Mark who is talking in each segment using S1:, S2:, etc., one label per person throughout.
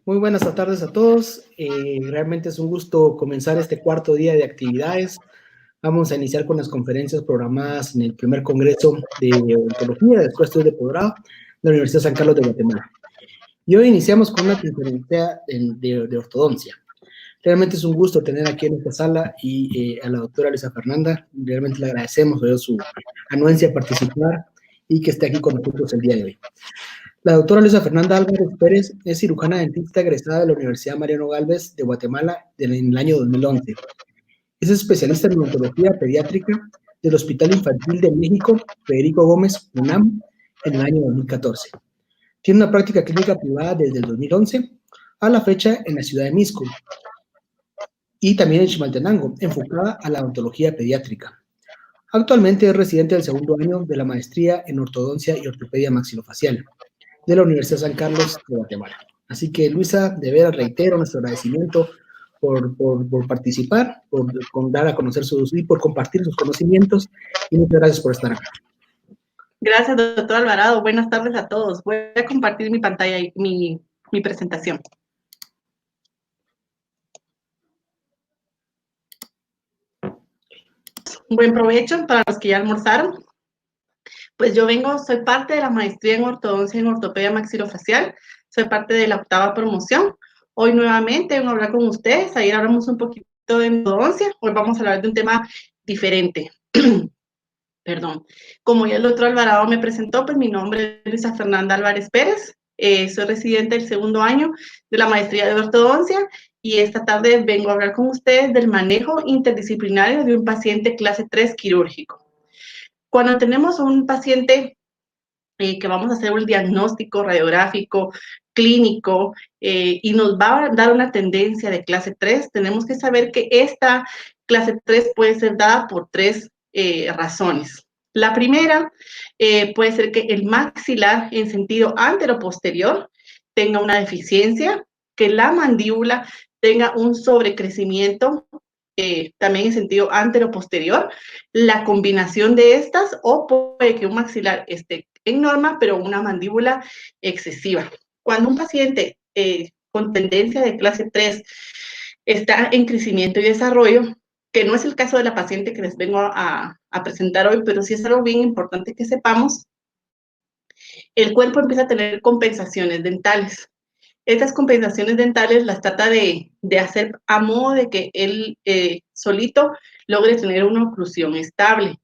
S1: Muy buenas tardes a todos. Realmente es un gusto comenzar este cuarto día de actividades. Vamos a iniciar con las conferencias programadas en el primer congreso de odontología de Escuela de Estudios de Posgrado de la Universidad de San Carlos de Guatemala. Y hoy iniciamos con una conferencia de ortodoncia. Realmente es un gusto tener aquí en esta sala y a la doctora Luisa Fernanda. Realmente le agradecemos su anuencia a participar y que esté aquí con nosotros el día de hoy. La doctora Luisa Fernanda Álvarez Pérez es cirujana dentista egresada de la Universidad Mariano Gálvez de Guatemala en el año 2011. Es especialista en odontología pediátrica del Hospital Infantil de México, Federico Gómez, UNAM, en el año 2014. Tiene una práctica clínica privada desde el 2011 a la fecha en la ciudad de Misco y también en Chimaltenango, enfocada a la odontología pediátrica. Actualmente es residente del segundo año de la maestría en ortodoncia y ortopedia maxilofacial de la Universidad de San Carlos de Guatemala. Así que, Luisa, de veras reitero nuestro agradecimiento por participar, por dar a conocer y por compartir sus conocimientos, y muchas gracias por estar acá.
S2: Gracias, doctor Alvarado. Buenas tardes a todos. Voy a compartir mi pantalla y mi presentación. Buen provecho para los que ya almorzaron. Pues yo soy parte de la maestría en ortodoncia y en ortopedia maxilofacial, soy parte de la 8ª promoción. Hoy nuevamente vengo a hablar con ustedes, ayer hablamos un poquito de ortodoncia, hoy vamos a hablar de un tema diferente. Perdón. Como ya el doctor Alvarado me presentó, pues mi nombre es Luisa Fernanda Álvarez Pérez, soy residente del segundo año de la maestría de ortodoncia y esta tarde vengo a hablar con ustedes del manejo interdisciplinario de un paciente clase 3 quirúrgico. Cuando tenemos un paciente que vamos a hacer un diagnóstico radiográfico, clínico, y nos va a dar una tendencia de clase 3, tenemos que saber que esta clase 3 puede ser dada por 3 razones. La primera puede ser que el maxilar en sentido anteroposterior tenga una deficiencia, que la mandíbula tenga un sobrecrecimiento también en sentido anteroposterior, la combinación de estas, o puede que un maxilar esté en norma, pero una mandíbula excesiva. Cuando un paciente con tendencia de clase 3 está en crecimiento y desarrollo, que no es el caso de la paciente que les vengo a presentar hoy, pero sí es algo bien importante que sepamos, el cuerpo empieza a tener compensaciones dentales. Estas compensaciones dentales las trata de hacer a modo de que él solito logre tener una oclusión estable.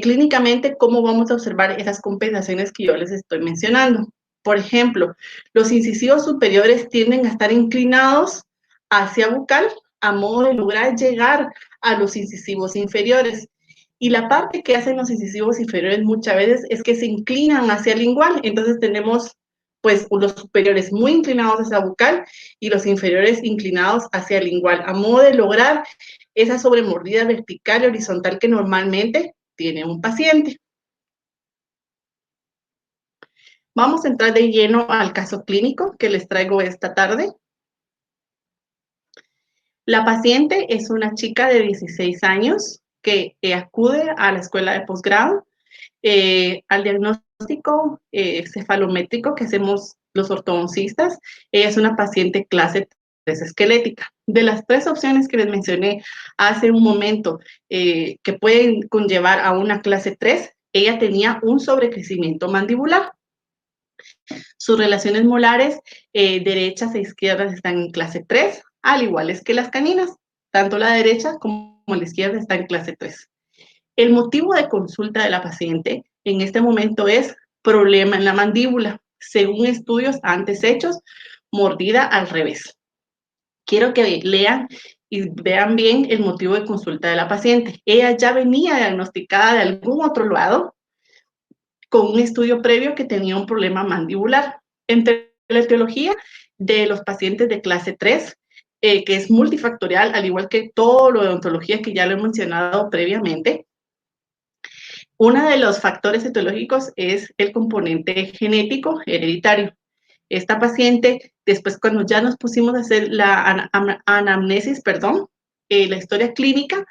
S2: Clínicamente, ¿cómo vamos a observar esas compensaciones que yo les estoy mencionando? Por ejemplo, los incisivos superiores tienden a estar inclinados hacia bucal a modo de lograr llegar a los incisivos inferiores. Y la parte que hacen los incisivos inferiores muchas veces es que se inclinan hacia el lingual. Entonces tenemos pues los superiores muy inclinados hacia bucal y los inferiores inclinados hacia el lingual, a modo de lograr esa sobremordida vertical y horizontal que normalmente tiene un paciente. Vamos a entrar de lleno al caso clínico que les traigo esta tarde. La paciente es una chica de 16 años que acude a la escuela de posgrado al diagnóstico cefalométrico que hacemos los ortodoncistas. Ella es una paciente clase 3 esquelética. De las 3 opciones que les mencioné hace un momento que pueden conllevar a una clase 3, ella tenía un sobrecrecimiento mandibular. Sus relaciones molares derechas e izquierdas están en clase 3, al igual es que las caninas. Tanto la derecha como la izquierda está en clase 3. El motivo de consulta de la paciente en este momento es problema en la mandíbula, según estudios antes hechos, mordida al revés. Quiero que lean y vean bien el motivo de consulta de la paciente. Ella ya venía diagnosticada de algún otro lado con un estudio previo que tenía un problema mandibular. Entre la etiología de los pacientes de clase 3, que es multifactorial, al igual que todo lo de odontología que ya lo he mencionado previamente, uno de los factores etiológicos es el componente genético hereditario. Esta paciente, después cuando ya nos pusimos a hacer la anamnesis, la historia clínica,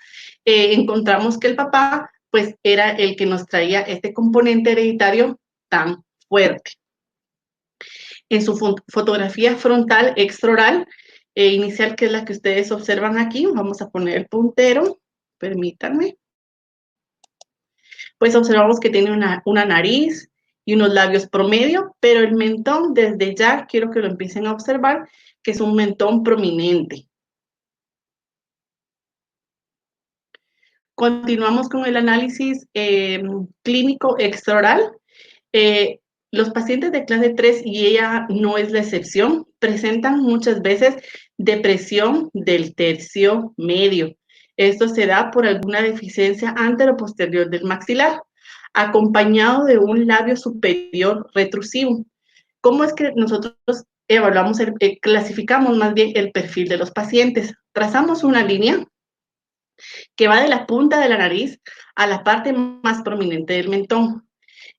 S2: encontramos que el papá pues era el que nos traía este componente hereditario tan fuerte. En su fotografía frontal extraoral inicial, que es la que ustedes observan aquí, vamos a poner el puntero, permítanme. Pues observamos que tiene una nariz y unos labios promedio, pero el mentón, desde ya quiero que lo empiecen a observar, que es un mentón prominente. Continuamos con el análisis clínico extraoral. Los pacientes de clase 3, y ella no es la excepción, presentan muchas veces depresión del tercio medio. Esto se da por alguna deficiencia antero-posterior del maxilar, acompañado de un labio superior retrusivo. ¿Cómo es que nosotros evaluamos, clasificamos más bien el perfil de los pacientes? Trazamos una línea que va de la punta de la nariz a la parte más prominente del mentón.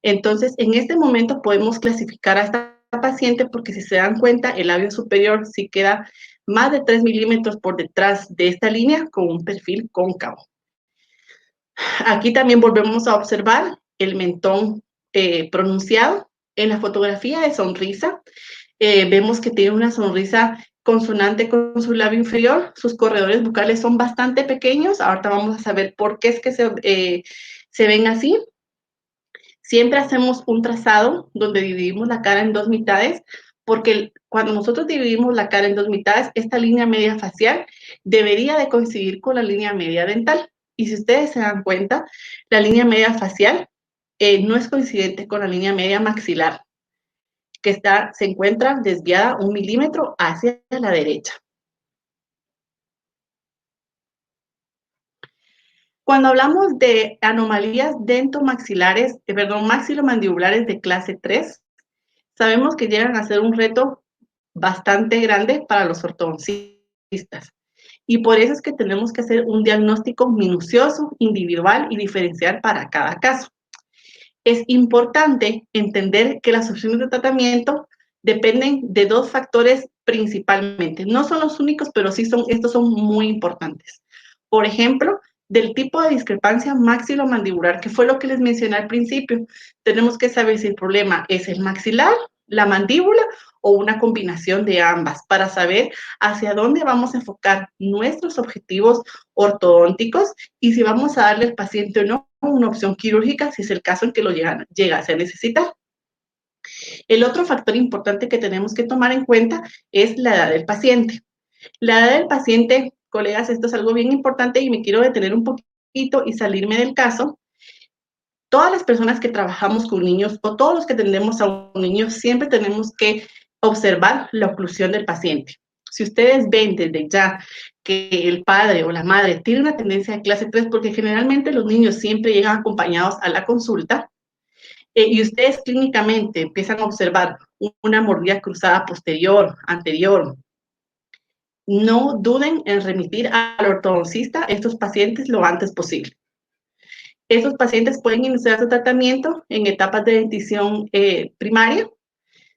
S2: Entonces, en este momento podemos clasificar a esta paciente porque, si se dan cuenta, el labio superior sí queda más de 3 milímetros por detrás de esta línea con un perfil cóncavo. Aquí también volvemos a observar el mentón pronunciado. En la fotografía de sonrisa, vemos que tiene una sonrisa consonante con su labio inferior. Sus corredores bucales son bastante pequeños. Ahorita vamos a saber por qué es que se ven así. Siempre hacemos un trazado donde dividimos la cara en dos mitades, porque cuando nosotros dividimos la cara en dos mitades, esta línea media facial debería de coincidir con la línea media dental. Y si ustedes se dan cuenta, la línea media facial no es coincidente con la línea media maxilar, que se encuentra desviada 1 milímetro hacia la derecha. Cuando hablamos de anomalías maxilomandibulares de clase 3, sabemos que llegan a ser un reto bastante grande para los ortodoncistas. Y por eso es que tenemos que hacer un diagnóstico minucioso, individual y diferencial para cada caso. Es importante entender que las opciones de tratamiento dependen de dos factores principalmente. No son los únicos, pero sí estos son muy importantes. Por ejemplo, del tipo de discrepancia maxilomandibular, que fue lo que les mencioné al principio. Tenemos que saber si el problema es el maxilar, la mandíbula o una combinación de ambas, para saber hacia dónde vamos a enfocar nuestros objetivos ortodónticos y si vamos a darle al paciente o no una opción quirúrgica, si es el caso en que lo llegase a necesitar. El otro factor importante que tenemos que tomar en cuenta es la edad del paciente. La edad del paciente, colegas, esto es algo bien importante y me quiero detener un poquito y salirme del caso. Todas las personas que trabajamos con niños o todos los que atendemos a un niño, siempre tenemos que observar la oclusión del paciente. Si ustedes ven desde ya que el padre o la madre tiene una tendencia de clase 3, porque generalmente los niños siempre llegan acompañados a la consulta, y ustedes clínicamente empiezan a observar una mordida cruzada posterior, anterior, no duden en remitir al ortodoncista a estos pacientes lo antes posible. Estos pacientes pueden iniciar su tratamiento en etapas de dentición primaria,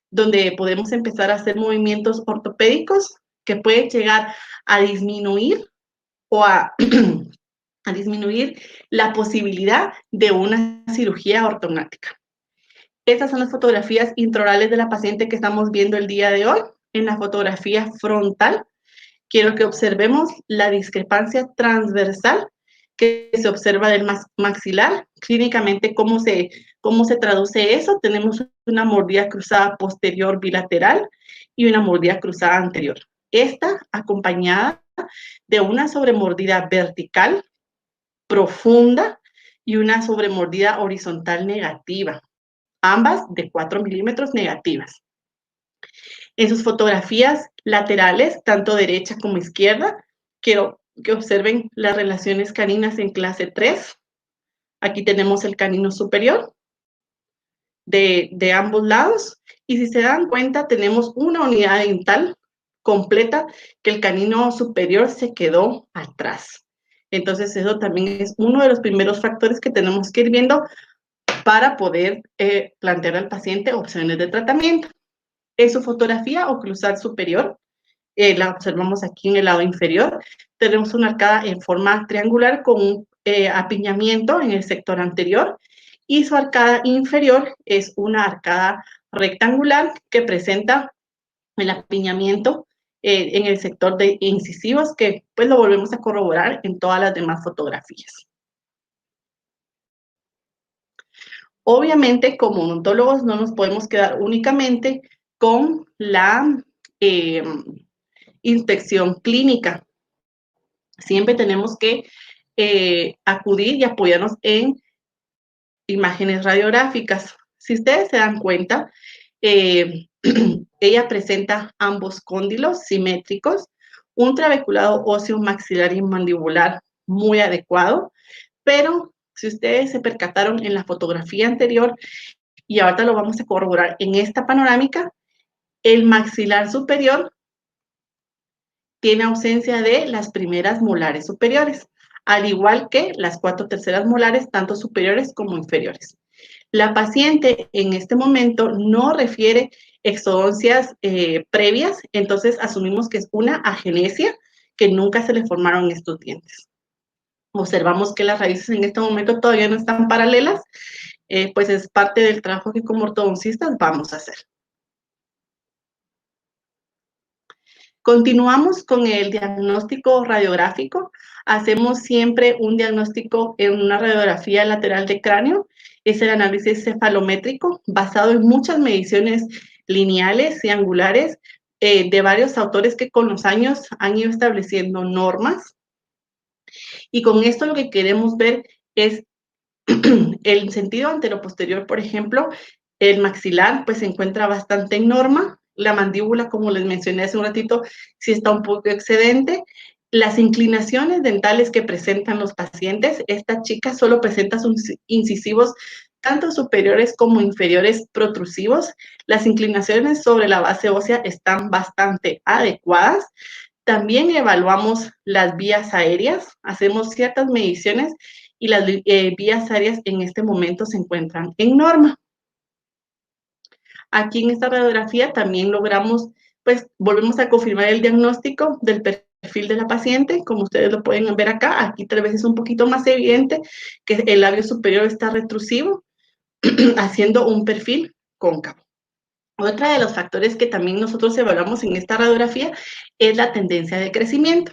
S2: donde podemos empezar a hacer movimientos ortopédicos que pueden llegar a disminuir o a disminuir la posibilidad de una cirugía ortognática. Estas son las fotografías intraorales de la paciente que estamos viendo el día de hoy. En la fotografía frontal, quiero que observemos la discrepancia transversal que se observa del maxilar. Clínicamente, ¿cómo se traduce eso? Tenemos una mordida cruzada posterior bilateral y una mordida cruzada anterior. Esta acompañada de una sobremordida vertical profunda y una sobremordida horizontal negativa, ambas de 4 milímetros negativas. En sus fotografías laterales, tanto derecha como izquierda, quiero que observen las relaciones caninas en clase 3. Aquí tenemos el canino superior de ambos lados. Y si se dan cuenta, tenemos una unidad dental completa que el canino superior se quedó atrás. Entonces, eso también es uno de los primeros factores que tenemos que ir viendo para poder plantear al paciente opciones de tratamiento. En su fotografía oclusal superior, la observamos aquí en el lado inferior, tenemos una arcada en forma triangular con un apiñamiento en el sector anterior, y su arcada inferior es una arcada rectangular que presenta el apiñamiento en el sector de incisivos, que pues lo volvemos a corroborar en todas las demás fotografías. Obviamente, como odontólogos, no nos podemos quedar únicamente con la inspección clínica. Siempre tenemos que acudir y apoyarnos en imágenes radiográficas. Si ustedes se dan cuenta, ella presenta ambos cóndilos simétricos, un trabeculado óseo maxilar y mandibular muy adecuado, pero si ustedes se percataron en la fotografía anterior, y ahorita lo vamos a corroborar en esta panorámica, el maxilar superior tiene ausencia de las primeras molares superiores, al igual que las 4 terceras molares, tanto superiores como inferiores. La paciente en este momento no refiere exodoncias previas, entonces asumimos que es una agenesia, que nunca se le formaron estos dientes. Observamos que las raíces en este momento todavía no están paralelas, pues es parte del trabajo que como ortodoncistas vamos a hacer. Continuamos con el diagnóstico radiográfico. Hacemos siempre un diagnóstico en una radiografía lateral de cráneo. Es el análisis cefalométrico basado en muchas mediciones lineales y angulares de varios autores que con los años han ido estableciendo normas. Y con esto lo que queremos ver es el sentido anteroposterior, por ejemplo, el maxilar pues se encuentra bastante en norma, la mandíbula, como les mencioné hace un ratito, sí está un poco excedente. Las inclinaciones dentales que presentan los pacientes, esta chica solo presenta sus incisivos tanto superiores como inferiores protrusivos. Las inclinaciones sobre la base ósea están bastante adecuadas. También evaluamos las vías aéreas, hacemos ciertas mediciones y las vías aéreas en este momento se encuentran en norma. Aquí en esta radiografía también logramos, pues volvemos a confirmar el diagnóstico del perfil de la paciente, como ustedes lo pueden ver acá. Aquí tal vez es un poquito más evidente que el labio superior está retrusivo, haciendo un perfil cóncavo. Otro de los factores que también nosotros evaluamos en esta radiografía es la tendencia de crecimiento.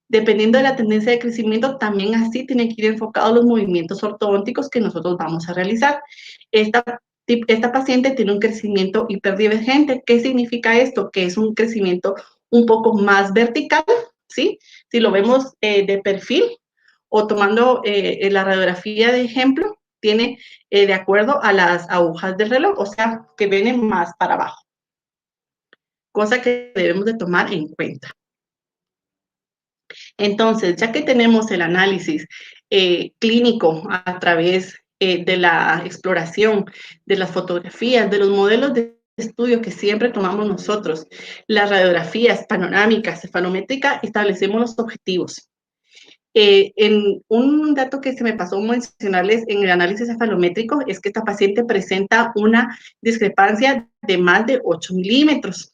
S2: Dependiendo de la tendencia de crecimiento, también así tienen que ir enfocados los movimientos ortodónticos que nosotros vamos a realizar. Esta paciente tiene un crecimiento hiperdivergente. ¿Qué significa esto? Que es un crecimiento un poco más vertical, ¿sí? Si lo vemos de perfil o tomando la radiografía de ejemplo, tiene de acuerdo a las agujas del reloj, o sea, que vienen más para abajo. Cosa que debemos de tomar en cuenta. Entonces, ya que tenemos el análisis clínico a través de la exploración, de las fotografías, de los modelos de estudio que siempre tomamos nosotros, las radiografías panorámicas, cefalométrica, establecemos los objetivos. En un dato que se me pasó mencionarles en el análisis cefalométrico es que esta paciente presenta una discrepancia de más de 8 milímetros.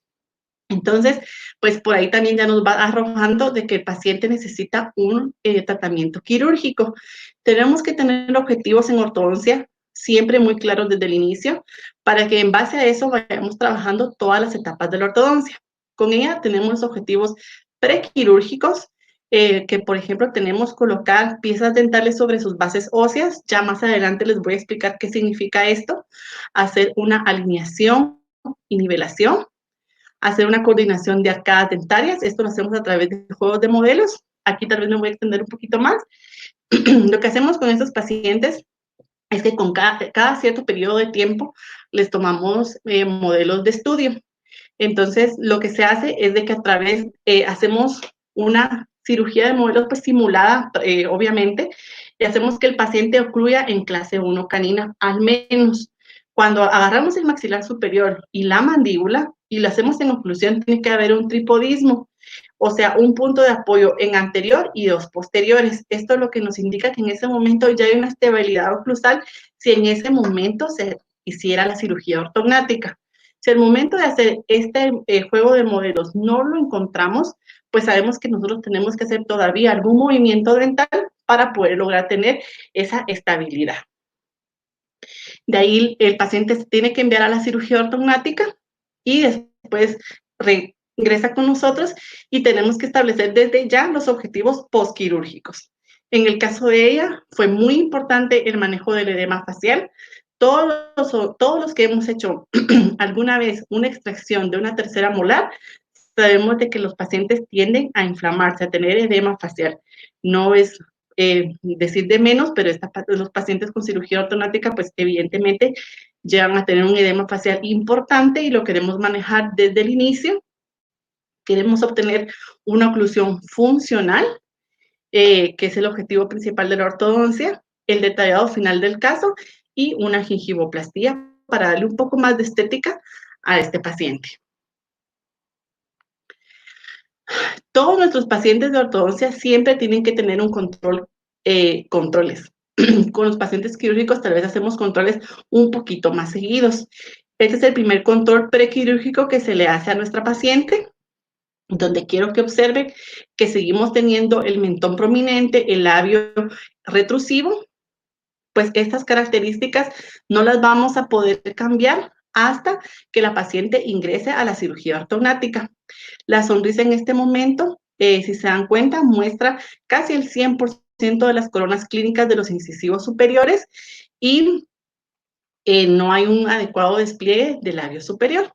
S2: Entonces, pues por ahí también ya nos va arrojando de que el paciente necesita un tratamiento quirúrgico. Tenemos que tener objetivos en ortodoncia siempre muy claros desde el inicio para que en base a eso vayamos trabajando todas las etapas de la ortodoncia. Con ella tenemos objetivos prequirúrgicos, que por ejemplo tenemos colocar piezas dentales sobre sus bases óseas. Ya más adelante les voy a explicar qué significa esto. Hacer una alineación y nivelación, hacer una coordinación de arcadas dentarias. Esto lo hacemos a través de juegos de modelos. Aquí tal vez me voy a extender un poquito más. Lo que hacemos con estos pacientes es que con cada cierto periodo de tiempo les tomamos modelos de estudio. Entonces, lo que se hace es de que a través, hacemos una cirugía de modelos pues, simulada, obviamente, y hacemos que el paciente ocluya en clase 1 canina, al menos. Cuando agarramos el maxilar superior y la mandíbula y lo hacemos en oclusión, tiene que haber un tripodismo, o sea, un punto de apoyo en anterior y dos posteriores. Esto es lo que nos indica que en ese momento ya hay una estabilidad oclusal si en ese momento se hiciera la cirugía ortognática. Si al momento de hacer este juego de modelos no lo encontramos, pues sabemos que nosotros tenemos que hacer todavía algún movimiento dental para poder lograr tener esa estabilidad. De ahí el paciente se tiene que enviar a la cirugía ortognática y después regresa con nosotros y tenemos que establecer desde ya los objetivos postquirúrgicos. En el caso de ella, fue muy importante el manejo del edema facial. Todos los que hemos hecho alguna vez una extracción de una tercera molar, sabemos de que los pacientes tienden a inflamarse, a tener edema facial. No es decir de menos, pero los pacientes con cirugía ortognática, pues evidentemente llegan a tener un edema facial importante y lo queremos manejar desde el inicio. Queremos obtener una oclusión funcional, que es el objetivo principal de la ortodoncia, el detallado final del caso y una gingivoplastía para darle un poco más de estética a este paciente. Todos nuestros pacientes de ortodoncia siempre tienen que tener un controles. Con los pacientes quirúrgicos tal vez hacemos controles un poquito más seguidos. Este es el primer control prequirúrgico que se le hace a nuestra paciente, donde quiero que observen que seguimos teniendo el mentón prominente, el labio retrusivo. Pues estas características no las vamos a poder cambiar hasta que la paciente ingrese a la cirugía ortognática. La sonrisa en este momento, si se dan cuenta, muestra casi el 100% de las coronas clínicas de los incisivos superiores y no hay un adecuado despliegue del labio superior.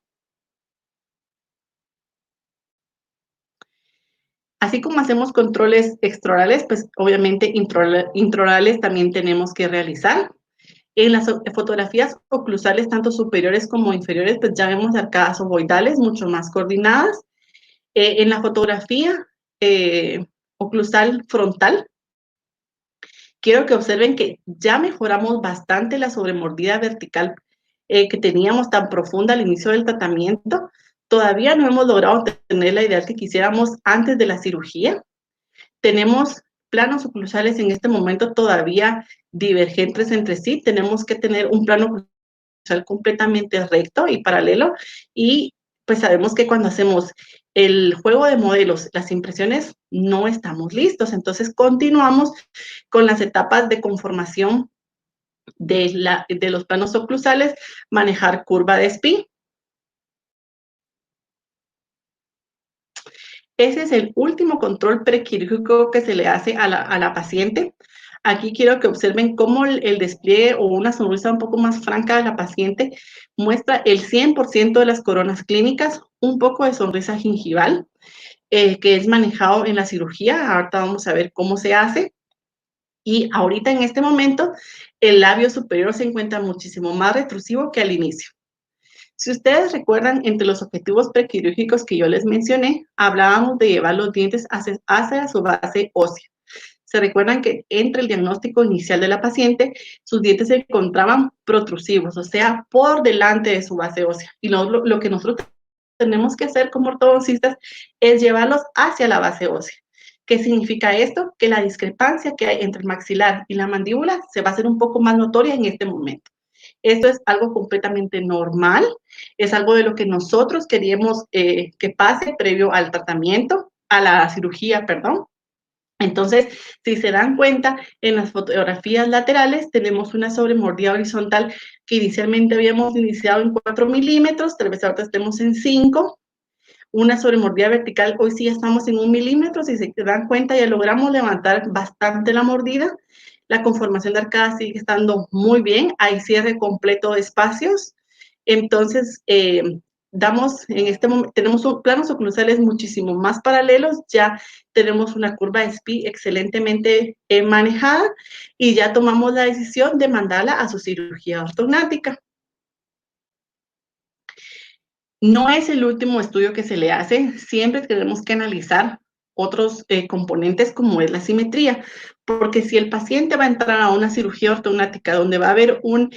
S2: Así como hacemos controles extraorales, pues obviamente intraorales también tenemos que realizar. En las fotografías oclusales, tanto superiores como inferiores, pues ya vemos arcadas ovoidales mucho más coordinadas. En la fotografía oclusal frontal, quiero que observen que ya mejoramos bastante la sobremordida vertical que teníamos tan profunda al inicio del tratamiento. Todavía no hemos logrado tener la ideal que quisiéramos antes de la cirugía. Tenemos planos oclusales en este momento todavía divergentes entre sí. Tenemos que tener un plano oclusal completamente recto y paralelo. Y pues sabemos que cuando hacemos el juego de modelos, las impresiones, no estamos listos. Entonces continuamos con las etapas de conformación de los planos oclusales, manejar curva de SPI. Ese es el último control prequirúrgico que se le hace a la paciente. Aquí quiero que observen cómo el despliegue o una sonrisa un poco más franca de la paciente muestra el 100% de las coronas clínicas, un poco de sonrisa gingival, que es manejado en la cirugía. Ahorita vamos a ver cómo se hace. Y ahorita en este momento, el labio superior se encuentra muchísimo más retrusivo que al inicio. Si ustedes recuerdan, entre los objetivos prequirúrgicos que yo les mencioné, hablábamos de llevar los dientes hacia su base ósea. Se recuerdan que entre el diagnóstico inicial de la paciente, sus dientes se encontraban protrusivos, o sea, por delante de su base ósea. Y lo que nosotros tenemos que hacer como ortodoncistas es llevarlos hacia la base ósea. ¿Qué significa esto? Que la discrepancia que hay entre el maxilar y la mandíbula se va a hacer un poco más notoria en este momento. Esto es algo completamente normal, es algo de lo que nosotros queríamos que pase previo al tratamiento, a la cirugía, perdón. Entonces, si se dan cuenta, en las fotografías laterales tenemos una sobremordida horizontal que inicialmente habíamos iniciado en 4 milímetros, tal vez ahora estemos en 5. Una sobremordida vertical, hoy sí estamos en 1 milímetro, si se dan cuenta ya logramos levantar bastante la mordida. La conformación de arcada sigue estando muy bien, hay cierre completo de espacios. Entonces, en este momento, tenemos planos oclusales muchísimo más paralelos, ya tenemos una curva de SPI excelentemente manejada y ya tomamos la decisión de mandarla a su cirugía ortognática. No es el último estudio que se le hace, siempre tenemos que analizar otros componentes como es la simetría, porque si el paciente va a entrar a una cirugía ortognática donde va a haber un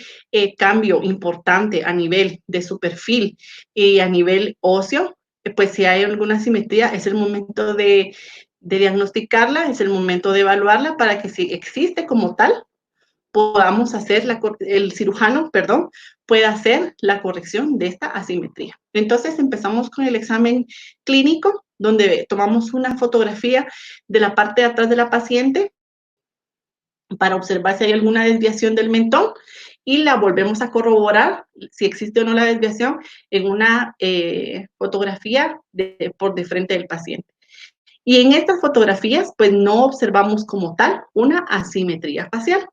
S2: cambio importante a nivel de su perfil y a nivel óseo, pues si hay alguna simetría es el momento de diagnosticarla, es el momento de evaluarla para que si existe como tal, podamos hacer, el cirujano, perdón, pueda hacer la corrección de esta asimetría. Entonces empezamos con el examen clínico, donde tomamos una fotografía de la parte de atrás de la paciente para observar si hay alguna desviación del mentón y la volvemos a corroborar si existe o no la desviación en una fotografía por de frente del paciente. Y en estas fotografías, pues no observamos como tal una asimetría facial.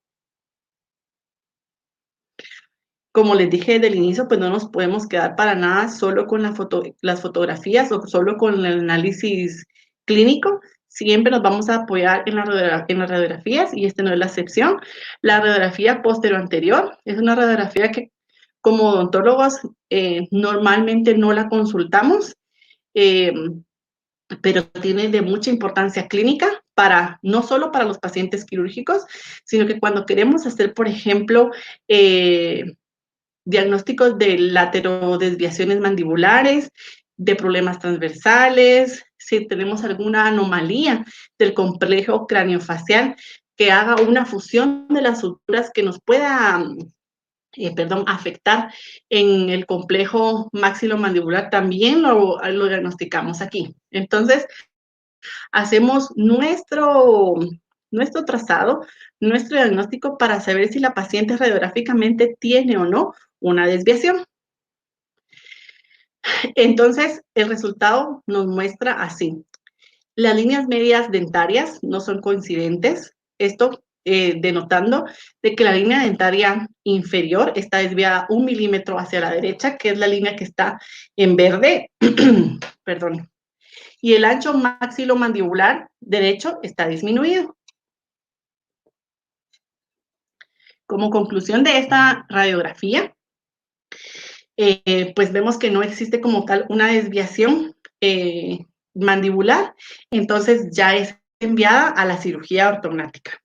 S2: Como les dije desde el inicio, pues no nos podemos quedar para nada solo con las fotografías o solo con el análisis clínico. Siempre nos vamos a apoyar en las radiografías y esta no es la excepción. La radiografía posterior-anterior es una radiografía que como odontólogos normalmente no la consultamos, pero tiene de mucha importancia clínica no solo para los pacientes quirúrgicos, sino que cuando queremos hacer, por ejemplo, diagnósticos de laterodesviaciones mandibulares, de problemas transversales, si tenemos alguna anomalía del complejo craniofacial que haga una fusión de las suturas que nos pueda, afectar en el complejo maxilomandibular, también lo diagnosticamos aquí. Entonces, hacemos nuestro trazado, nuestro diagnóstico para saber si la paciente radiográficamente tiene o no una desviación. Entonces, el resultado nos muestra así. Las líneas medias dentarias no son coincidentes. Esto denotando de que la línea dentaria inferior está desviada 1 milímetro hacia la derecha, que es la línea que está en verde. Perdón. Y el ancho maxilomandibular derecho está disminuido. Como conclusión de esta radiografía, pues vemos que no existe como tal una desviación mandibular, entonces ya es enviada a la cirugía ortognática.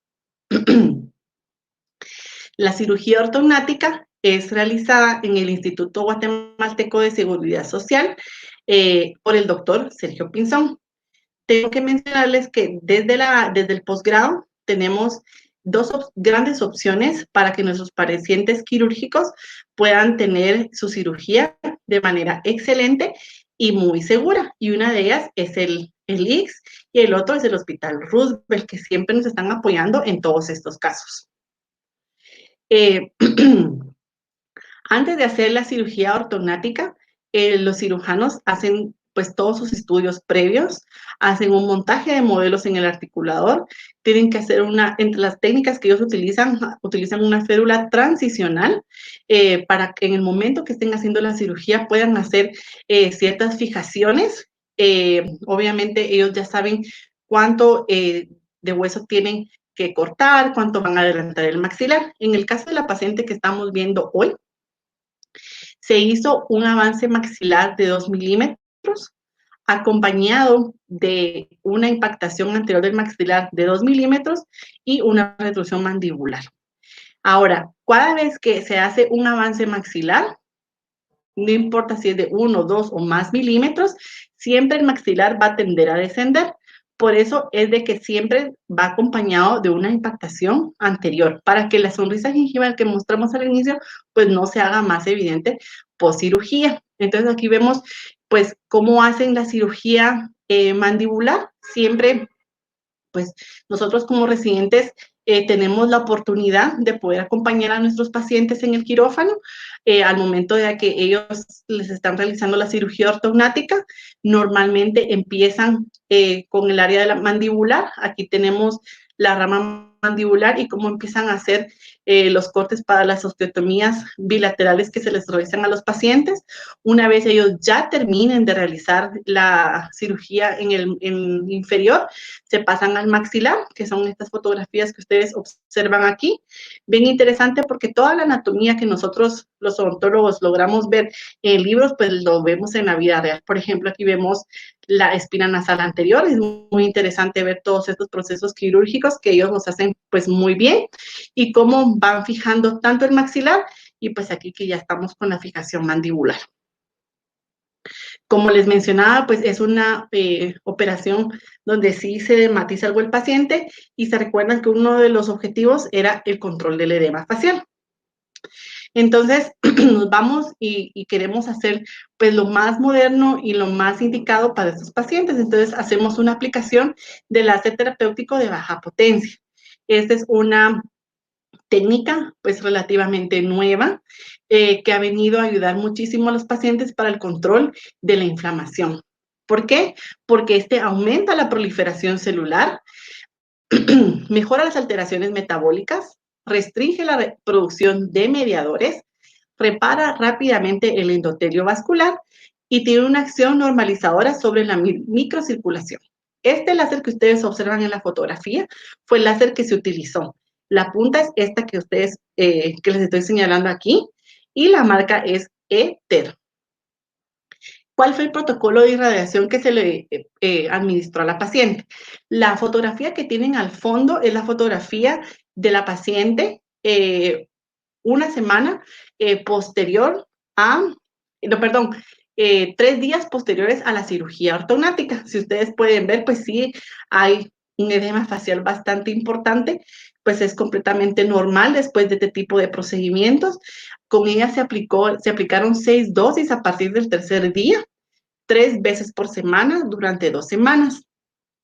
S2: La cirugía ortognática es realizada en el Instituto Guatemalteco de Seguridad Social por el doctor Sergio Pinzón. Tengo que mencionarles que desde el posgrado tenemos dos grandes opciones para que nuestros pacientes quirúrgicos puedan tener su cirugía de manera excelente y muy segura. Y una de ellas es el ICS y el otro es el Hospital Roosevelt, que siempre nos están apoyando en todos estos casos. Antes de hacer la cirugía ortognática, los cirujanos hacen pues todos sus estudios previos, hacen un montaje de modelos en el articulador, tienen que hacer entre las técnicas que ellos utilizan una férula transicional para que en el momento que estén haciendo la cirugía puedan hacer ciertas fijaciones. Obviamente ellos ya saben cuánto de hueso tienen que cortar, cuánto van a adelantar el maxilar. En el caso de la paciente que estamos viendo hoy, se hizo un avance maxilar de 2 milímetros, acompañado de una impactación anterior del maxilar de 2 milímetros y una retrusión mandibular. Ahora, cada vez que se hace un avance maxilar, no importa si es de 1, 2 o más milímetros, siempre el maxilar va a tender a descender. Por eso es de que siempre va acompañado de una impactación anterior, para que la sonrisa gingival que mostramos al inicio, pues no se haga más evidente post cirugía. Entonces aquí vemos, pues, cómo hacen la cirugía mandibular. Siempre, pues, nosotros como residentes tenemos la oportunidad de poder acompañar a nuestros pacientes en el quirófano al momento de que ellos les están realizando la cirugía ortognática. Normalmente empiezan con el área de la mandibular. Aquí tenemos la rama mandibular y cómo empiezan a hacer los cortes para las osteotomías bilaterales que se les realizan a los pacientes. Una vez ellos ya terminen de realizar la cirugía en el inferior, se pasan al maxilar, que son estas fotografías que ustedes observan aquí. Bien interesante porque toda la anatomía que nosotros, los odontólogos, logramos ver en libros, pues lo vemos en la vida real. Por ejemplo, aquí vemos la espina nasal anterior. Es muy interesante ver todos estos procesos quirúrgicos que ellos nos hacen pues muy bien y cómo van fijando tanto el maxilar y pues aquí que ya estamos con la fijación mandibular. Como les mencionaba, pues es una operación donde sí se dematiza algo el paciente y se recuerdan que uno de los objetivos era el control del edema facial. Entonces, nos vamos y queremos hacer pues lo más moderno y lo más indicado para estos pacientes. Entonces, hacemos una aplicación de láser terapéutico de baja potencia. Esta es una técnica pues relativamente nueva que ha venido a ayudar muchísimo a los pacientes para el control de la inflamación. ¿Por qué? Porque este aumenta la proliferación celular, mejora las alteraciones metabólicas, restringe la producción de mediadores, repara rápidamente el endotelio vascular y tiene una acción normalizadora sobre la microcirculación. Este láser que ustedes observan en la fotografía fue el láser que se utilizó. La punta es esta que ustedes, que les estoy señalando aquí, y la marca es ETER. ¿Cuál fue el protocolo de irradiación que se le administró a la paciente? La fotografía que tienen al fondo es la fotografía de la paciente una semana posterior a, no, perdón, 3 días posteriores a la cirugía ortognática. Si ustedes pueden ver, pues sí, hay un edema facial bastante importante, pues es completamente normal después de este tipo de procedimientos. Con ella se aplicaron 6 dosis a partir del tercer día, 3 veces por semana durante 2 semanas.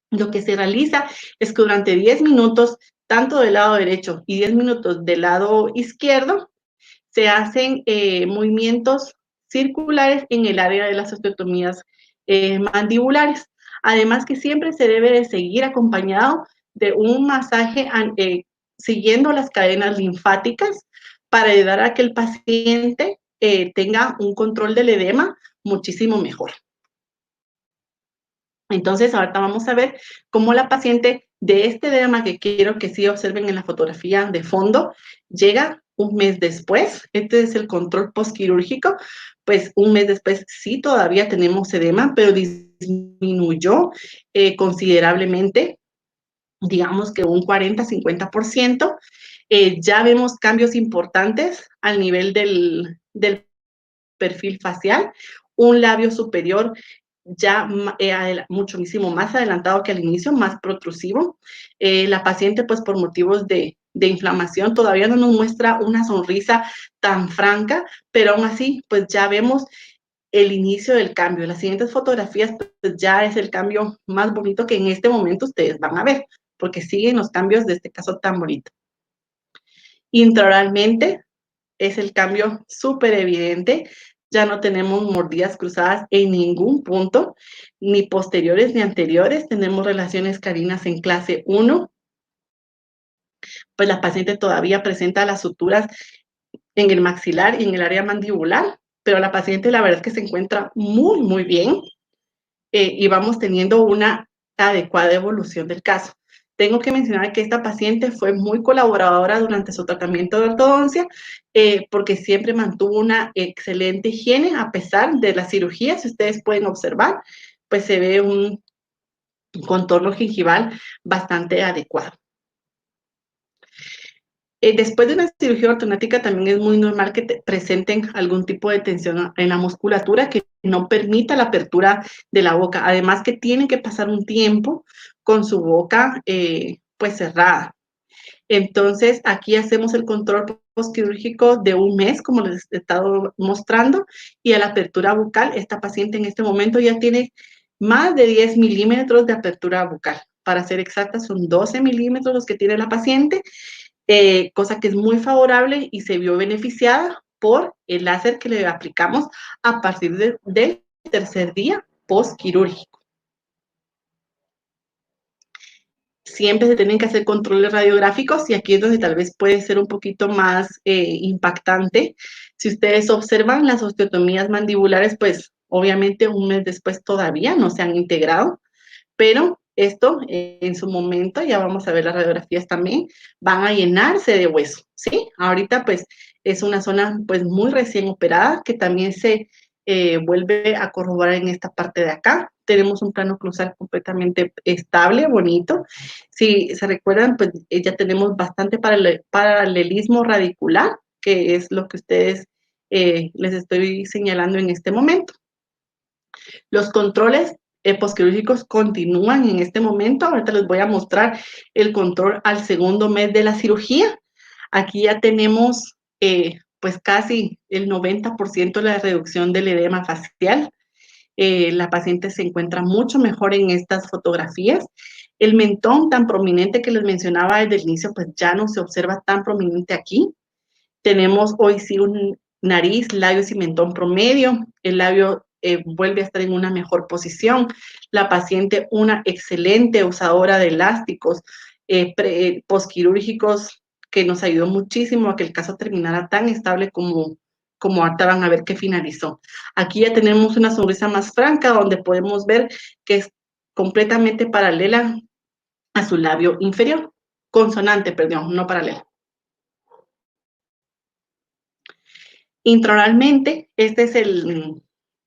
S2: Lo que se realiza es que durante 10 minutos, tanto del lado derecho y 10 minutos del lado izquierdo, se hacen movimientos circulares en el área de las osteotomías mandibulares. Además que siempre se debe de seguir acompañado de un masaje siguiendo las cadenas linfáticas para ayudar a que el paciente tenga un control del edema muchísimo mejor. Entonces, ahorita vamos a ver cómo la paciente de este edema que quiero que sí observen en la fotografía de fondo, llega un mes después. Este es el control postquirúrgico. Pues un mes después sí todavía tenemos edema, pero disminuyó considerablemente, digamos que un 40-50%. Ya vemos cambios importantes al nivel del perfil facial, un labio superior ya muchísimo más adelantado que al inicio, más protrusivo. La paciente, pues por motivos de inflamación, todavía no nos muestra una sonrisa tan franca, pero aún así, pues ya vemos el inicio del cambio. Las siguientes fotografías, pues ya es el cambio más bonito que en este momento ustedes van a ver, porque siguen los cambios de este caso tan bonito. Intraoralmente es el cambio súper evidente. Ya no tenemos mordidas cruzadas en ningún punto, ni posteriores ni anteriores. Tenemos relaciones carinas en clase 1. Pues la paciente todavía presenta las suturas en el maxilar y en el área mandibular, pero la paciente la verdad es que se encuentra muy, muy bien y vamos teniendo una adecuada evolución del caso. Tengo que mencionar que esta paciente fue muy colaboradora durante su tratamiento de ortodoncia porque siempre mantuvo una excelente higiene a pesar de la cirugía. Si ustedes pueden observar, pues se ve un contorno gingival bastante adecuado. Después de una cirugía ortognática también es muy normal que presenten algún tipo de tensión en la musculatura que no permita la apertura de la boca. Además que tienen que pasar un tiempo con su boca pues cerrada. Entonces aquí hacemos el control postquirúrgico de un mes, como les he estado mostrando, y a la apertura bucal, esta paciente en este momento ya tiene más de 10 milímetros de apertura bucal. Para ser exacta, son 12 milímetros los que tiene la paciente, cosa que es muy favorable y se vio beneficiada por el láser que le aplicamos a partir del tercer día postquirúrgico. Siempre se tienen que hacer controles radiográficos y aquí es donde tal vez puede ser un poquito más impactante. Si ustedes observan las osteotomías mandibulares, pues obviamente un mes después todavía no se han integrado, pero esto en su momento, ya vamos a ver las radiografías también, van a llenarse de hueso, ¿sí? Ahorita pues es una zona pues muy recién operada que también se vuelve a corroborar en esta parte de acá. Tenemos un plano cruzal completamente estable, bonito. Si se recuerdan, pues ya tenemos bastante paralelismo radicular, que es lo que ustedes les estoy señalando en este momento. Los controles postquirúrgicos continúan en este momento. Ahorita les voy a mostrar el control al segundo mes de la cirugía. Aquí ya tenemos pues casi el 90% de la reducción del edema facial. La paciente se encuentra mucho mejor en estas fotografías. El mentón tan prominente que les mencionaba desde el inicio, pues ya no se observa tan prominente aquí. Tenemos hoy sí un nariz, labios y mentón promedio. El labio vuelve a estar en una mejor posición. La paciente, una excelente usadora de elásticos posquirúrgicos, que nos ayudó muchísimo a que el caso terminara tan estable como ahorita van a ver que finalizó. Aquí ya tenemos una sonrisa más franca, donde podemos ver que es completamente paralela a su labio inferior. Consonante, perdón, no paralela. Intraoralmente, este es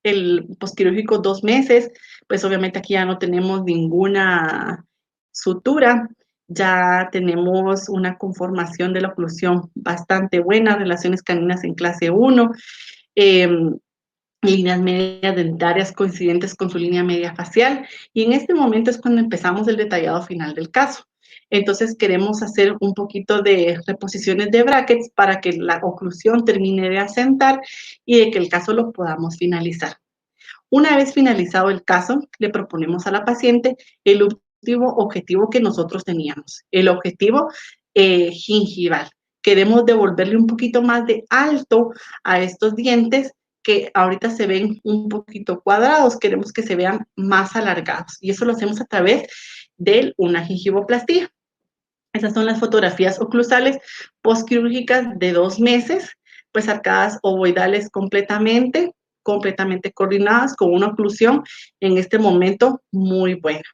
S2: el posquirúrgico 2 meses, pues obviamente aquí ya no tenemos ninguna sutura, ya tenemos una conformación de la oclusión bastante buena, relaciones caninas en clase 1, líneas medias dentarias coincidentes con su línea media facial, y en este momento es cuando empezamos el detallado final del caso. Entonces queremos hacer un poquito de reposiciones de brackets para que la oclusión termine de asentar y de que el caso lo podamos finalizar. Una vez finalizado el caso, le proponemos a la paciente el último objetivo que nosotros teníamos, el objetivo gingival. Queremos devolverle un poquito más de alto a estos dientes que ahorita se ven un poquito cuadrados, queremos que se vean más alargados, y eso lo hacemos a través de una gingivoplastía. Esas son las fotografías oclusales postquirúrgicas de 2 meses, pues arcadas ovoidales completamente coordinadas, con una oclusión en este momento muy buena.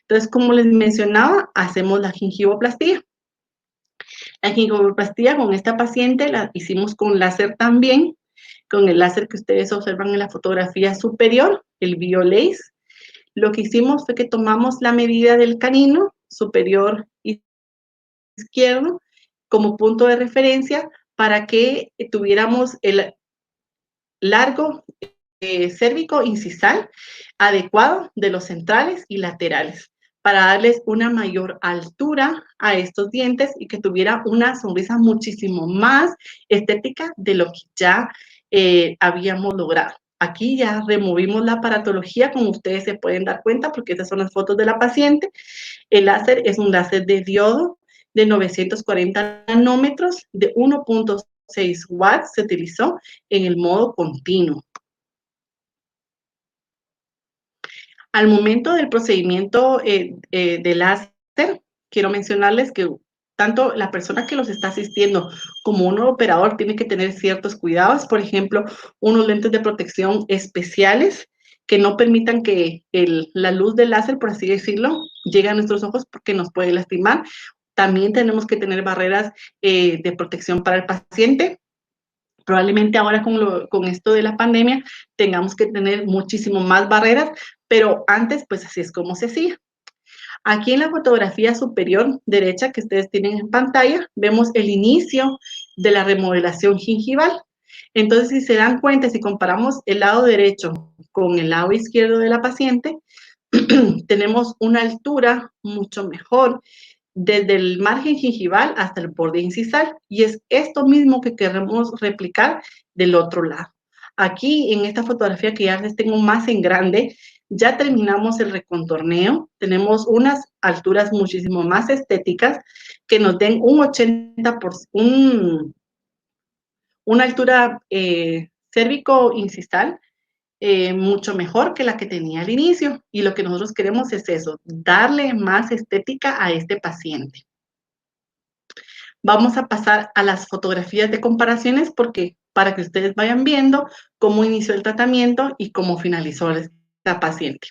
S2: Entonces, como les mencionaba, hacemos la gingivoplastía. La gingivoplastía con esta paciente la hicimos con láser también, con el láser que ustedes observan en la fotografía superior, el BioLace. Lo que hicimos fue que tomamos la medida del canino superior izquierdo como punto de referencia para que tuviéramos el largo cérvico incisal adecuado de los centrales y laterales, para darles una mayor altura a estos dientes y que tuviera una sonrisa muchísimo más estética de lo que ya habíamos logrado. Aquí ya removimos la aparatología, como ustedes se pueden dar cuenta, porque estas son las fotos de la paciente. El láser es un láser de diodo de 940 nanómetros de 1.6 watts, se utilizó en el modo continuo. Al momento del procedimiento de láser, quiero mencionarles que tanto la persona que los está asistiendo como un operador tiene que tener ciertos cuidados, por ejemplo, unos lentes de protección especiales que no permitan que la luz del láser, por así decirlo, llegue a nuestros ojos porque nos puede lastimar. También tenemos que tener barreras de protección para el paciente. Probablemente ahora con esto de la pandemia tengamos que tener muchísimo más barreras, pero antes pues así es como se hacía. Aquí en la fotografía superior derecha que ustedes tienen en pantalla, vemos el inicio de la remodelación gingival. Entonces, si se dan cuenta, si comparamos el lado derecho con el lado izquierdo de la paciente, tenemos una altura mucho mejor desde el margen gingival hasta el borde incisal, y es esto mismo que queremos replicar del otro lado. Aquí en esta fotografía que ya les tengo más en grande, ya terminamos el recontorneo, tenemos unas alturas muchísimo más estéticas que nos den un 80%, una altura cérvico-incisal mucho mejor que la que tenía al inicio, y lo que nosotros queremos es eso, darle más estética a este paciente. Vamos a pasar a las fotografías de comparaciones para que ustedes vayan viendo cómo inició el tratamiento y cómo finalizó la paciente.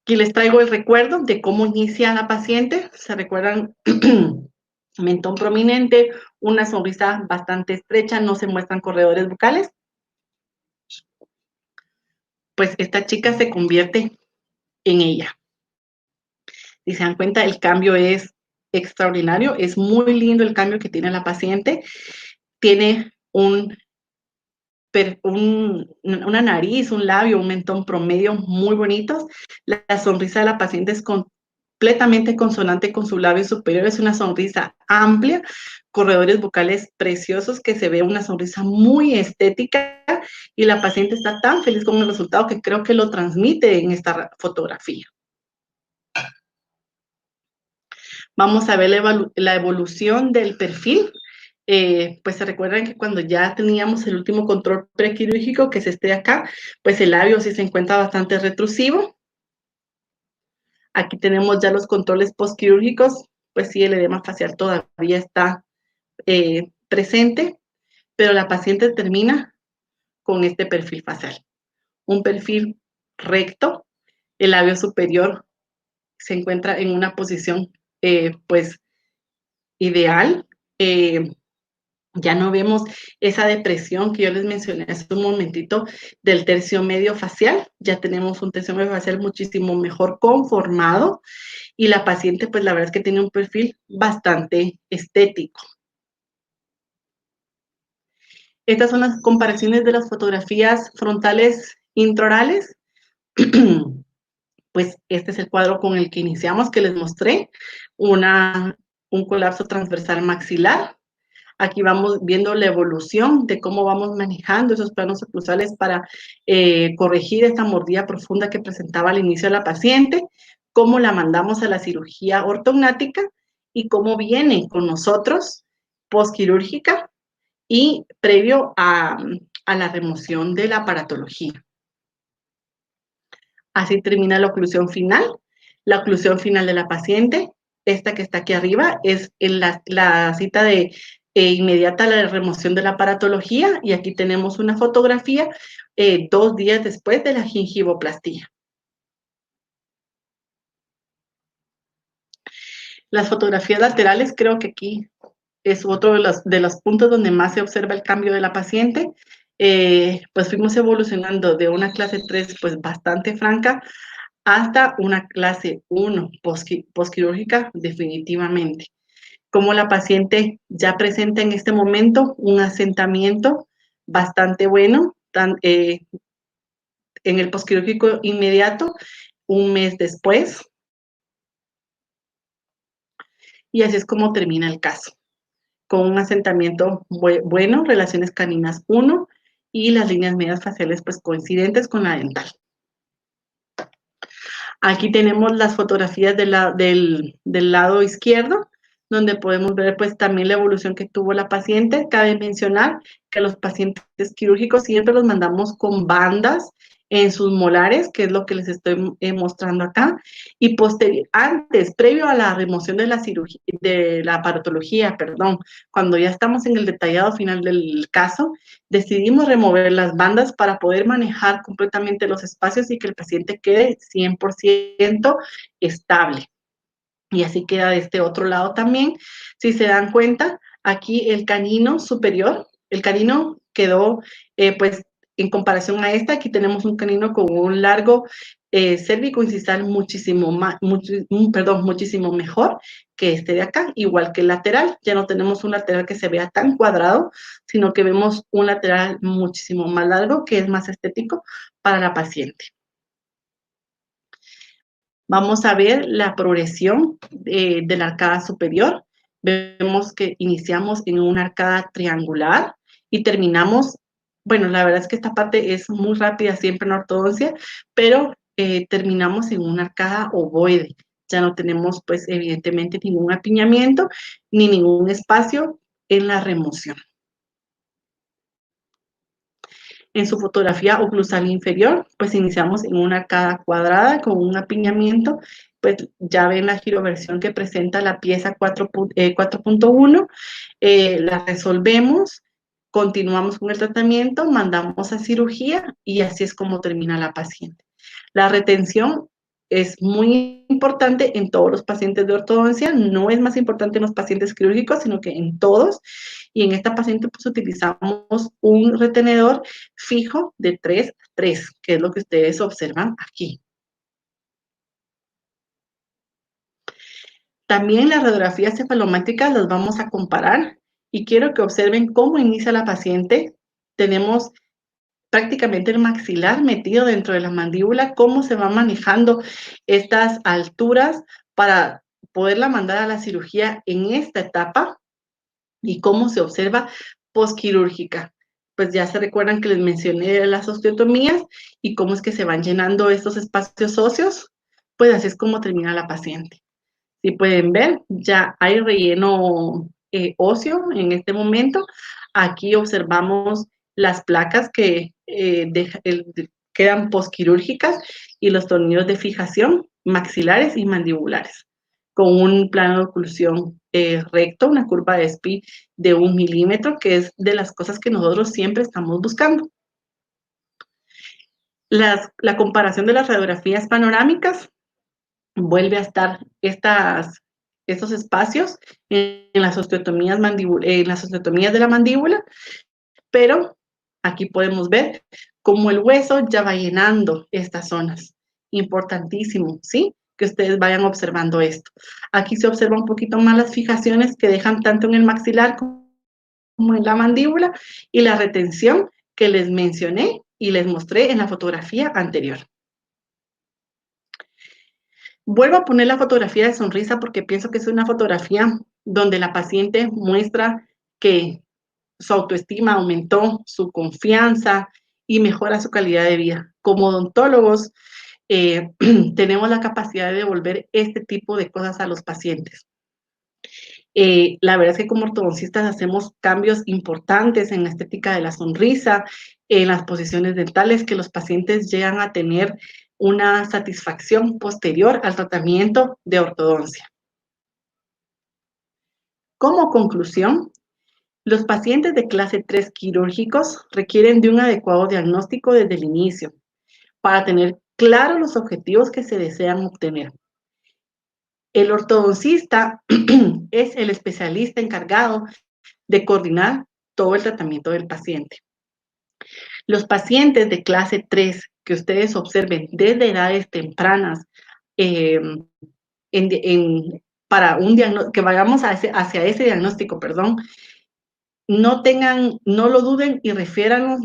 S2: Aquí les traigo el recuerdo de cómo inicia la paciente. ¿Se recuerdan? Mentón prominente, una sonrisa bastante estrecha, no se muestran corredores bucales. Pues esta chica se convierte en ella. Si se dan cuenta, el cambio es extraordinario, es muy lindo el cambio que tiene la paciente. Tiene una nariz, un labio, un mentón promedio muy bonitos. La sonrisa de la paciente es completamente consonante con su labio superior, es una sonrisa amplia, corredores bucales preciosos, que se ve una sonrisa muy estética, y la paciente está tan feliz con el resultado que creo que lo transmite en esta fotografía. Vamos a ver la evolución del perfil. Pues se recuerdan que cuando ya teníamos el último control prequirúrgico, que es este de acá, pues el labio sí se encuentra bastante retrusivo. Aquí tenemos ya los controles postquirúrgicos, pues sí, el edema facial todavía está presente, pero la paciente termina con este perfil facial. Un perfil recto, el labio superior se encuentra en una posición pues ideal. Ya no vemos esa depresión que yo les mencioné hace un momentito del tercio medio facial. Ya tenemos un tercio medio facial muchísimo mejor conformado y la paciente, pues la verdad es que tiene un perfil bastante estético. Estas son las comparaciones de las fotografías frontales intraorales. Pues este es el cuadro con el que iniciamos, que les mostré, un colapso transversal maxilar. Aquí vamos viendo la evolución de cómo vamos manejando esos planos oclusales para corregir esta mordida profunda que presentaba al inicio de la paciente, cómo la mandamos a la cirugía ortognática y cómo viene con nosotros postquirúrgica y previo a la remoción de la aparatología. Así termina la oclusión final. La oclusión final de la paciente, esta que está aquí arriba, es en la cita de inmediata a la remoción de la aparatología, y aquí tenemos una fotografía 2 días después de la gingivoplastía. Las fotografías laterales, creo que aquí es otro de los puntos donde más se observa el cambio de la paciente. Pues fuimos evolucionando de una clase 3 pues bastante franca hasta una clase 1 postquirúrgica definitivamente. Como la paciente ya presenta en este momento un asentamiento bastante bueno en el postquirúrgico inmediato, un mes después. Y así es como termina el caso, con un asentamiento bueno, relaciones caninas 1 y las líneas medias faciales pues coincidentes con la dental. Aquí tenemos las fotografías del lado izquierdo, donde podemos ver pues también la evolución que tuvo la paciente. Cabe mencionar que los pacientes quirúrgicos siempre los mandamos con bandas en sus molares, que es lo que les estoy mostrando acá, y previo a la remoción de la cirugía, de la aparatología, perdón, cuando ya estamos en el detallado final del caso, decidimos remover las bandas para poder manejar completamente los espacios y que el paciente quede 100% estable. Y así queda de este otro lado también. Si se dan cuenta, aquí el canino superior, el canino quedó, pues, en comparación a esta, aquí tenemos un canino con un largo cérvico incisal muchísimo mejor que este de acá, igual que el lateral. Ya no tenemos un lateral que se vea tan cuadrado, sino que vemos un lateral muchísimo más largo, que es más estético para la paciente. Vamos a ver la progresión de la arcada superior. Vemos que iniciamos en una arcada triangular y terminamos, bueno, la verdad es que esta parte es muy rápida siempre en ortodoncia, pero terminamos en una arcada ovoide. Ya no tenemos, pues, evidentemente ningún apiñamiento ni ningún espacio en la remoción. En su fotografía oclusal inferior, pues iniciamos en una arcada cuadrada con un apiñamiento, pues ya ven la giroversión que presenta la pieza 4.1, la resolvemos, continuamos con el tratamiento, mandamos a cirugía y así es como termina la paciente. La retención es muy importante en todos los pacientes de ortodoncia, no es más importante en los pacientes quirúrgicos, sino que en todos. Y en esta paciente pues utilizamos un retenedor fijo de 3 a 3, que es lo que ustedes observan aquí. También las radiografías cefalométricas las vamos a comparar y quiero que observen cómo inicia la paciente. Tenemos prácticamente el maxilar metido dentro de la mandíbula, cómo se van manejando estas alturas para poderla mandar a la cirugía en esta etapa y cómo se observa postquirúrgica. Pues ya se recuerdan que les mencioné las osteotomías y cómo es que se van llenando estos espacios óseos, pues así es como termina la paciente. Si pueden ver, ya hay relleno óseo en este momento. Aquí observamos las placas que quedan posquirúrgicas y los tornillos de fijación maxilares y mandibulares, con un plano de oclusión recto, una curva de SPI de 1 milímetro, que es de las cosas que nosotros siempre estamos buscando. La comparación de las radiografías panorámicas vuelve a estar estos espacios en las osteotomías de la mandíbula, pero aquí podemos ver cómo el hueso ya va llenando estas zonas. Importantísimo, ¿sí? Que ustedes vayan observando esto. Aquí se observa un poquito más las fijaciones que dejan tanto en el maxilar como en la mandíbula y la retención que les mencioné y les mostré en la fotografía anterior. Vuelvo a poner la fotografía de sonrisa porque pienso que es una fotografía donde la paciente muestra que su autoestima aumentó, su confianza y mejora su calidad de vida. Como odontólogos, tenemos la capacidad de devolver este tipo de cosas a los pacientes. La verdad es que como ortodoncistas hacemos cambios importantes en la estética de la sonrisa, en las posiciones dentales, que los pacientes llegan a tener una satisfacción posterior al tratamiento de ortodoncia. Como conclusión, los pacientes de clase 3 quirúrgicos requieren de un adecuado diagnóstico desde el inicio para tener claros los objetivos que se desean obtener. El ortodoncista es el especialista encargado de coordinar todo el tratamiento del paciente. Los pacientes de clase 3 que ustedes observen desde edades tempranas, para un diagnóstico, que vayamos hacia ese diagnóstico, no lo duden y refiéranos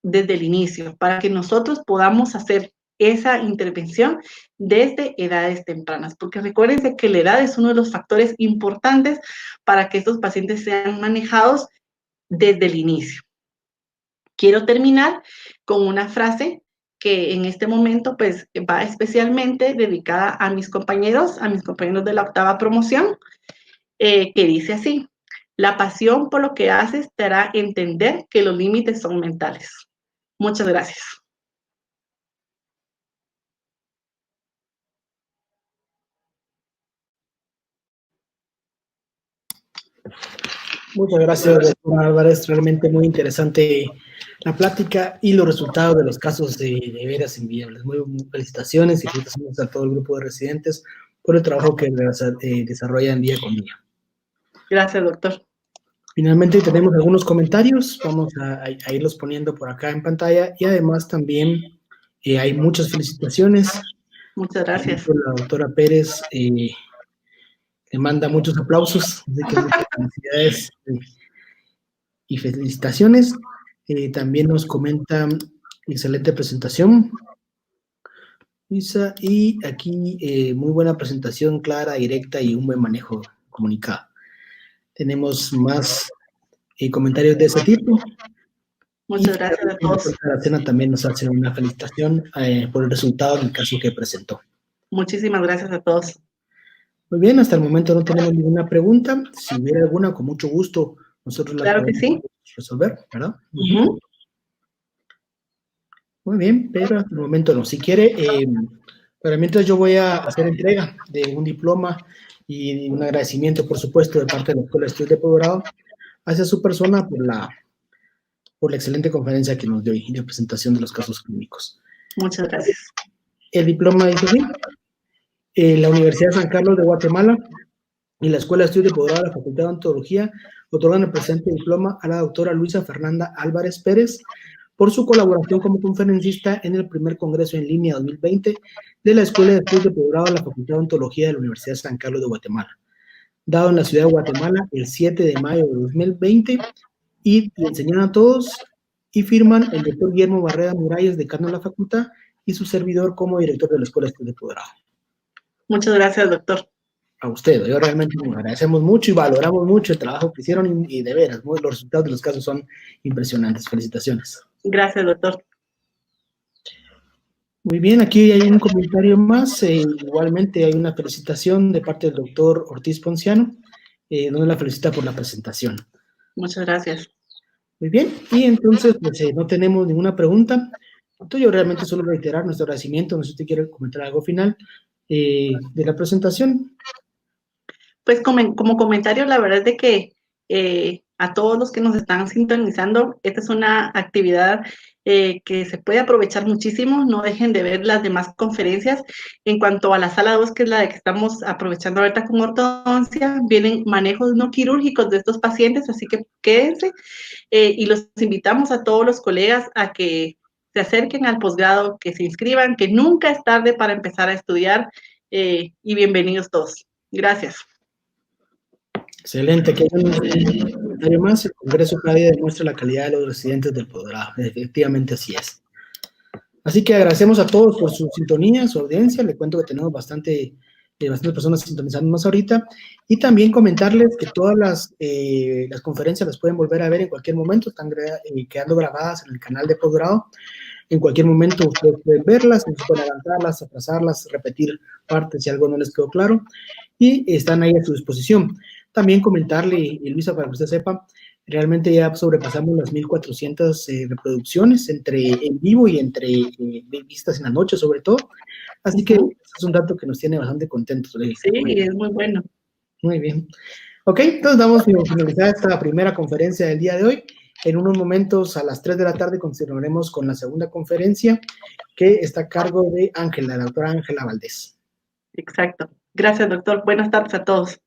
S2: desde el inicio para que nosotros podamos hacer esa intervención desde edades tempranas, porque recuérdense que la edad es uno de los factores importantes para que estos pacientes sean manejados desde el inicio. Quiero terminar con una frase que en este momento pues va especialmente dedicada a mis compañeros de la 8ª promoción, que dice así: la pasión por lo que haces te hará entender que los límites son mentales. Muchas gracias.
S1: Muchas gracias, doctora Álvarez. Realmente muy interesante la plática y los resultados de los casos de veras enviables. Muy felicitaciones y felicitaciones a todo el grupo de residentes por el trabajo que desarrollan día con día.
S2: Gracias, doctor.
S1: Finalmente tenemos algunos comentarios, vamos a irlos poniendo por acá en pantalla y además también hay muchas felicitaciones.
S2: Muchas gracias.
S1: La doctora Pérez le manda muchos aplausos, así que muchas felicidades y felicitaciones. También nos comenta excelente presentación, Lisa, y aquí muy buena presentación, clara, directa y un buen manejo comunicado. Tenemos más comentarios de ese tipo.
S2: Muchas gracias a todos.
S1: La cena también nos hace una felicitación por el resultado del caso que presentó.
S2: Muchísimas gracias a todos.
S1: Muy bien, hasta el momento no tenemos ninguna pregunta. Si hubiera alguna, con mucho gusto, nosotros la podemos resolver, ¿verdad?
S2: Uh-huh.
S1: Muy bien, pero hasta el momento no. Si quiere, pero mientras yo voy a hacer entrega de un diploma y un agradecimiento, por supuesto, de parte de la Escuela de Estudios de Posgrado hacia su persona por la excelente conferencia que nos dio y la presentación de los casos clínicos.
S2: Muchas gracias.
S1: El diploma dice así: la Universidad de San Carlos de Guatemala y la Escuela de Estudios de Posgrado de la Facultad de Odontología otorgan el presente diploma a la doctora Luisa Fernanda Álvarez Pérez por su colaboración como conferencista en el primer Congreso en Línea 2020 de la Escuela de Estudios de Posgrado de la Facultad de Odontología de la Universidad de San Carlos de Guatemala, dado en la ciudad de Guatemala el 7 de mayo de 2020, y enseñan a todos y firman el doctor Guillermo Barrera Muralles, decano de la facultad, y su servidor como director de la Escuela de Estudios de Posgrado.
S2: Muchas gracias, doctor.
S1: A usted, yo realmente nos agradecemos mucho y valoramos mucho el trabajo que hicieron y de veras, los resultados de los casos son impresionantes. Felicitaciones.
S2: Gracias, doctor.
S1: Muy bien, aquí hay un comentario más. Igualmente hay una felicitación de parte del doctor Ortiz Ponciano, donde la felicita por la presentación.
S2: Muchas gracias.
S1: Muy bien, y entonces pues, no tenemos ninguna pregunta. Entonces yo realmente solo reiterar nuestro agradecimiento. No sé si usted quiere comentar algo final de la presentación.
S2: Pues como comentario, la verdad es de que a todos los que nos están sintonizando, esta es una actividad que se puede aprovechar muchísimo. No dejen de ver las demás conferencias. En cuanto a la sala 2, que es la de que estamos aprovechando ahorita con ortodoncia, vienen manejos no quirúrgicos de estos pacientes, así que quédense y los invitamos a todos los colegas a que se acerquen al posgrado, que se inscriban, que nunca es tarde para empezar a estudiar y bienvenidos todos. Gracias.
S1: Excelente, que hay un comentario más. El Congreso cada día demuestra la calidad de los residentes del posgrado. Efectivamente así es. Así que agradecemos a todos por su sintonía, su audiencia. Le cuento que tenemos bastantes personas sintonizándonos ahorita. Y también comentarles que todas las conferencias las pueden volver a ver en cualquier momento. Están quedando grabadas en el canal de posgrado. En cualquier momento ustedes pueden verlas, pueden adelantarlas, atrasarlas, repetir partes si algo no les quedó claro. Y están ahí a su disposición. También comentarle, y Luisa, para que usted sepa, realmente ya sobrepasamos las 1,400 reproducciones entre en vivo y entre vistas en la noche, sobre todo. Así que es un dato que nos tiene bastante contentos.
S2: Sí, es muy bueno.
S1: Muy bien. Ok, entonces damos por finalizada esta primera conferencia del día de hoy. En unos momentos, a las 3 de la tarde, continuaremos con la segunda conferencia, que está a cargo de Ángela, la doctora Ángela Valdés.
S2: Exacto. Gracias, doctor. Buenas tardes a todos.